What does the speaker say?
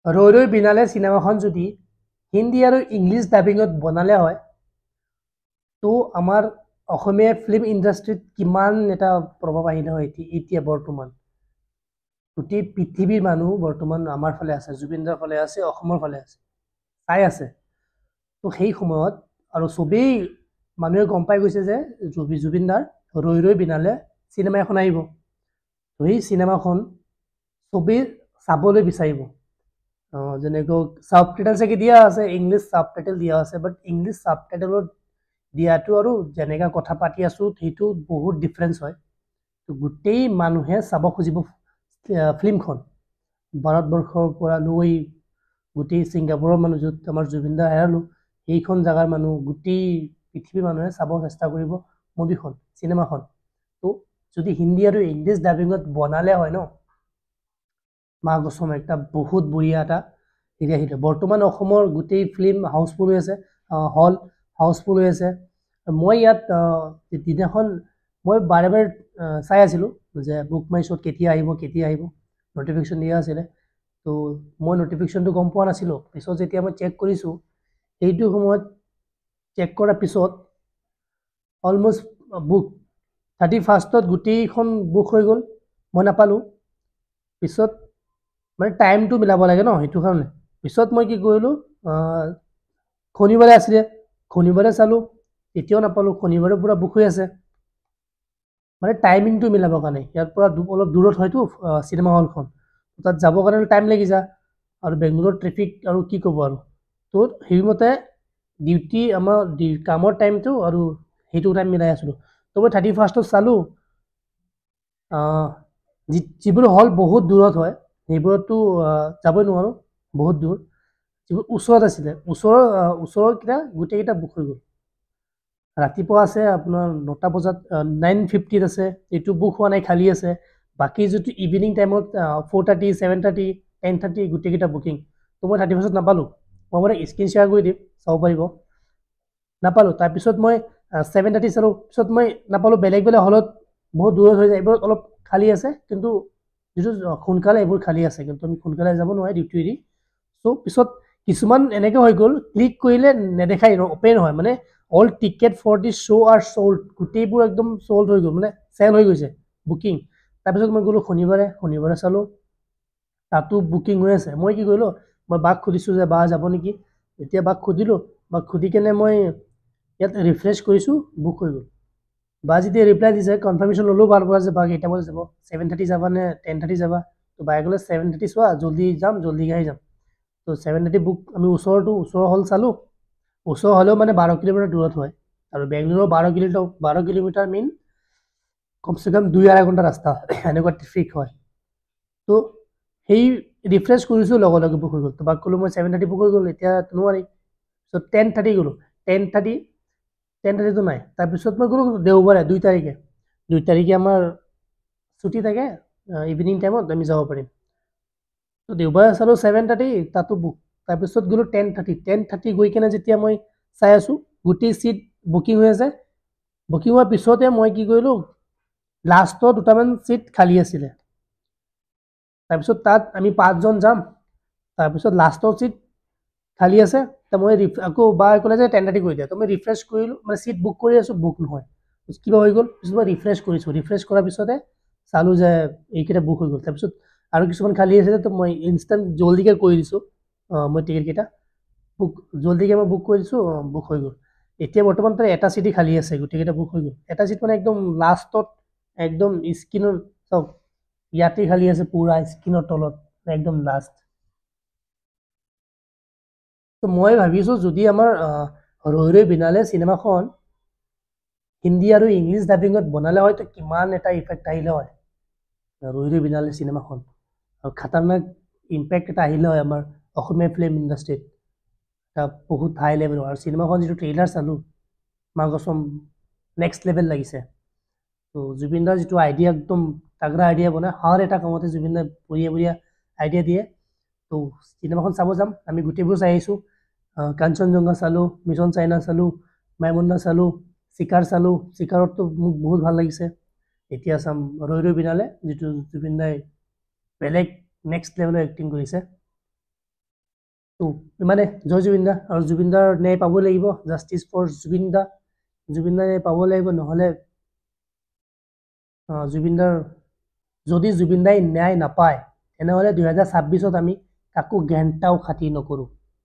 ৰৈ ৰৈ বিনালে চিনেমাখন যদি হিন্দী আৰু ইংলিছ ডাবিঙত বনালে হয় তো আমাৰ অসমীয়া ফিল্ম ইণ্ডাষ্ট্ৰীত কিমান এটা প্ৰভাৱ আহিলে হয় এতিয়া বৰ্তমান গোটেই পৃথিৱীৰ মানুহ বৰ্তমান আমাৰ ফালে আছে, জুবিনদাৰ ফালে আছে, অসমৰ ফালে আছে, চাই আছে। তো সেই সময়ত আৰু চবেই মানুহে গম পাই গৈছে যে জুবিনদাৰ ৰৈ ৰৈ বিনালে চিনেমা এখন আহিব। তো সেই চিনেমাখন চবেই চাবলৈ বিচাৰিব। যেনেকৈ সাব টাইটেল চাগে দিয়া আছে, ইংলিছ সাব টাইটেল দিয়া আছে, বাট ইংলিছ সাব টাইটেলত দিয়াটো আৰু যেনেকৈ কথা পাতি আছোঁ সেইটো বহুত ডিফাৰেঞ্চ হয়। তো গোটেই মানুহে চাব খুজিব ফিল্মখন। ভাৰতবৰ্ষৰ পৰা লৈ গোটেই ছিংগাপুৰৰ মানুহ য'ত আমাৰ জুবিনদা হেৰালোঁ সেইখন জেগাৰ মানুহ গোটেই পৃথিৱীৰ মানুহে চাব চেষ্টা কৰিব মুভিখন, চিনেমাখন। তো যদি হিন্দী আৰু ইংলিছ ডাবিঙত বনালে হয় ন, মা কছম একটা বহুত বঢ়িয়া এটা হেৰি আহিলে। বৰ্তমান অসমৰ গোটেই ফিল্ম হাউচফুল হৈ আছে, হল হাউচফুল হৈ আছে। মই ইয়াত দিনাখন মই বাৰে বাৰে চাই আছিলোঁ যে বুক মাই শ্ব'ত কেতিয়া আহিব নটিফিকেশ্যন দিয়া আছিলে। তো মই নটিফিকেশ্যনটো গম পোৱা নাছিলোঁ। পিছত যেতিয়া মই চেক কৰিছোঁ সেইটো সময়ত চেক কৰাৰ পিছত অলমষ্ট বুক 31st গোটেইখন বুক হৈ গ'ল, মই নাপালোঁ। পিছত মানে টাইমটো মিলাব লাগে ন, সেইটো কাৰণে পিছত মই কি কৰিলোঁ, শনিবাৰে আছিলে, শনিবাৰে চালোঁ, এতিয়াও নাপালোঁ, শনিবাৰে পূৰা বুক হৈ আছে। মানে টাইমিংটো মিলাবৰ কাৰণে ইয়াৰ পৰা অলপ দূৰত হয়তো চিনেমা হলখন, তাত যাবৰ কাৰণে টাইম লাগি যায় আৰু বেংগলোৰৰ ট্ৰেফিক আৰু কি ক'ব আৰু। তো সেইমতে ডিউটি আমাৰ কামৰ টাইমটো আৰু সেইটো টাইম মিলাই আছিলোঁ। তো মই 31st চালোঁ। যিবোৰ হল বহুত দূৰত হয় সেইবোৰতো যাবই নোৱাৰোঁ, বহুত দূৰ। যিবোৰ ওচৰত আছিলে ওচৰৰকেইটা গোটেইকেইটা বুক হৈ গ'ল। ৰাতিপুৱা আছে আপোনাৰ 9টা বজাত, 9:50 আছে, এইটো বুক হোৱা নাই, খালী আছে। বাকী যিটো ইভিনিং টাইমত 4:30, 7:30, 10:30 গোটেইকেইটা বুকিং। তো মই 31st নাপালোঁ। মই মানে স্ক্ৰীন শ্বেয়াৰ কৰি দিম, চাব পাৰিব। নাপালোঁ। তাৰপিছত মই 7:30 চালোঁ, পিছত মই নাপালোঁ। বেলেগ বেলেগ হলত বহুত দূৰত হৈ যায়, এইবোৰত অলপ খালী আছে, কিন্তু যিটো সোনকালে এইবোৰ খালী আছে, কিন্তু আমি সোনকালে যাব নোৱাৰে ডিউটি এৰি। চ' পিছত কিছুমান এনেকৈ হৈ গ'ল, ক্লিক কৰিলে নেদেখাই, অপেন হয়, মানে all ticket for the show' are sold, গোটেইবোৰ একদম চল্ড হৈ গ'ল, মানে চেল হৈ গৈছে বুকিং। তাৰপিছত মই গ'লোঁ শনিবাৰে চালোঁ, তাতো বুকিং হৈ আছে। মই কি কৰিলোঁ, মই বাক সুধিছোঁ যে বা যাব নেকি। যেতিয়া বাক সুধিলোঁ, বাক সুধি কেনে মই ইয়াত ৰিফ্ৰেছ কৰিছোঁ, বুক হৈ গ'ল। বা যেতিয়া ৰিপ্লাই দিছে, কনফাৰ্মেশ্যন ল'লোঁ বাৰ পৰা যে বা কেইটা বজাত যাব, 7:30 যাবা নে 10:30 যাবা। তো বায়ে ক'লে 7:30 চোৱা, জল্দি যাম, জল্দি আহি যাম। তো 7:30 বুক, আমি ওচৰৰ হল চালোঁ। ওচৰ হ'লেও মানে 12 কিলোমিটাৰ দূৰত হয়, আৰু বেংগলোৰৰ 12 কিলোমিটাৰ মিন কমচে কম 2-2.5 ঘণ্টা ৰাস্তা, এনেকুৱা ট্ৰেফিক হয়। তো সেই ৰিফ্ৰেছ কৰিছোঁ, লগে লগে বুক হৈ গ'ল। তো বাক ক'লোঁ মই 7:30 বুক হৈ গ'ল, এতিয়া নোৱাৰি। চ' 10:30 গ'লোঁ, 10:30টো নাই। তাৰপিছত মই গ'লোঁ দেওবাৰে 2 তাৰিখে আমাৰ ছুটি থাকে, ইভিনিং টাইমত আমি যাব পাৰিম। তো দেওবাৰে চালোঁ 7:30, তাতো বুক। তাৰপিছত গ'লোঁ 10:30 গৈ কেনে যেতিয়া মই চাই আছোঁ গোটেই চিট বুকিং হৈ আছে। বুকিং হোৱাৰ পিছতে মই কি কৰিলোঁ, লাষ্টৰ 2টামান চিট খালী আছিলে। তাৰপিছত তাত আমি 5জন যাম, তাৰপিছত লাষ্টৰ চিট খালী আছে। মই আকৌ বাই ক'লে যে 10:30 কৰি দিয়া। তো মই ৰিফ্ৰেছ কৰিলোঁ, মানে চিট বুক কৰি আছোঁ, বুক নহয়, কিবা হৈ গ'ল। পিছত মই ৰিফ্ৰেছ কৰিছোঁ, ৰিফ্ৰেছ কৰাৰ পিছতে চালোঁ যে এইকেইটা বুক হৈ গ'ল। তাৰপিছত আৰু কিছুমান খালী আছিলে, তো মই ইনষ্টেণ্ট জল্দিকৈ কৰি দিছোঁ, মই টিকেটকেইটা বুক জল্দিকৈ মই বুক কৰি দিছোঁ, বুক হৈ গ'ল। এতিয়া বৰ্তমান তাৰ এটা চিটেই খালী আছে, গোটেইকেইটা বুক হৈ গ'ল। এটা চিট মানে একদম লাষ্টত, একদম স্ক্ৰীনৰ চাওক, ইয়াতেই খালী আছে, পূৰা স্ক্ৰীনৰ তলত, একদম লাষ্ট। তো মই ভাবিছোঁ যদি আমাৰ ৰৈ ৰৈ বিনালে চিনেমাখন হিন্দী আৰু ইংলিছ ডাবিঙত বনালে হয়, তো কিমান এটা ইফেক্ট আহিলে হয় ৰৈ ৰৈ বিনালে চিনেমাখন, আৰু খাতাৰনাক ইম্পেক্ট এটা আহিলে হয় আমাৰ অসমীয়া ফিল্ম ইণ্ডাষ্ট্ৰীত, এটা বহুত হাই লেভেলৰ। আৰু চিনেমাখন যিটো ট্ৰেইলাৰ চালোঁ, মা কছম নেক্সট লেভেল লাগিছে। তো জুবিনদাৰ যিটো আইডিয়া, একদম তাগৰা আইডিয়া বনায়, হৰ এটা কামতে জুবিনদাই বঢ়িয়া বঢ়িয়া আইডিয়া দিয়ে। তো চিনেমাখন চাব যাম, আমি গোটেইবোৰ চাই আহিছোঁ। কাঞ্চনজংঘা চালোঁ, মিছন চাইনা চালোঁ, মাইমুন্না চালোঁ, চিকাৰ চালোঁ। চিকাৰততো মোক বহুত ভাল লাগিছে। এতিয়া চাম ৰৈ ৰৈ বিনালে, যিটো জুবিনদাই বেলেগ নেক্সট লেভেলৰ এক্টিং কৰিছে। তো ইমানে জয় জুবিন দা আৰু জুবিন দাৰ ন্যায় পাব লাগিব জাষ্টিচ ফৰ জুবিন দা ন্যায় পাব লাগিব নহলে জুবিন দাৰ যদি জুবিন দাই ন্যায় নাপায় তেনেহলে 2026ত আমি কাকো ঘেণ্টাও খাতি নকৰো